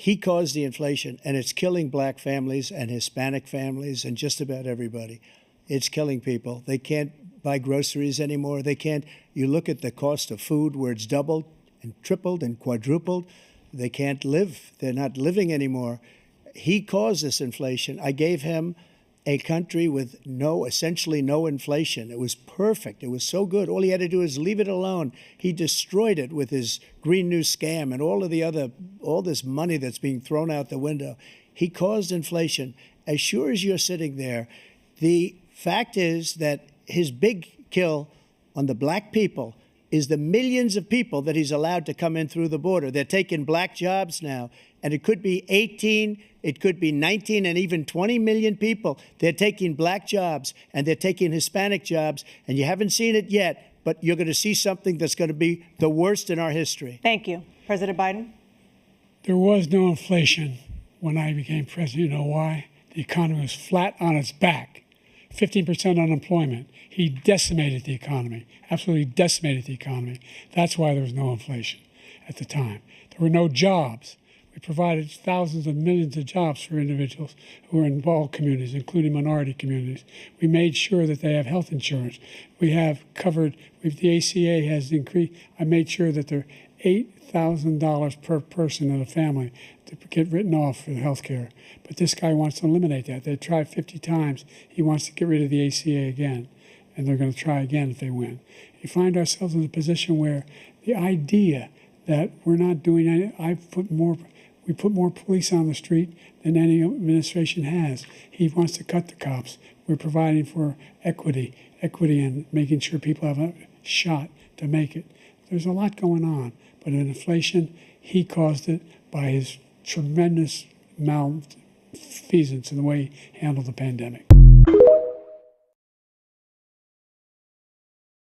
He caused the inflation, and it's killing black families and Hispanic families and just about everybody. It's killing people. They can't buy groceries anymore. They can't. You look at the cost of food where it's doubled and tripled and quadrupled. They can't live. They're not living anymore. He caused this inflation. I gave him a country with essentially no inflation. It was perfect. It was so good. All he had to do is leave it alone. He destroyed it with his Green New scam and all this money that's being thrown out the window. He caused inflation. As sure as you're sitting there, the fact is that his big kill on the black people is the millions of people that he's allowed to come in through the border. They're taking black jobs now, and it could be 18, it could be 19, and even 20 million people. They're taking black jobs, and they're taking Hispanic jobs, and you haven't seen it yet, but you're going to see something that's going to be the worst in our history. Thank you. President Biden? There was no inflation when I became president. You know why? The economy was flat on its back. 15% unemployment. He decimated the economy, absolutely decimated the economy. That's why there was no inflation at the time. There were no jobs. We provided thousands of millions of jobs for individuals who are in all communities, including minority communities. We made sure that they have health insurance. We have covered, the ACA has increased. I made sure that they're $8,000 per person in a family to get written off for the health care. But this guy wants to eliminate that. They tried 50 times. He wants to get rid of the ACA again, and they're going to try again if they win. You find ourselves in a position where the idea that we're not doing anything, we put more police on the street than any administration has. He wants to cut the cops. We're providing for equity and making sure people have a shot to make it. There's a lot going on, but in inflation, he caused it by his tremendous malfeasance in the way he handled the pandemic.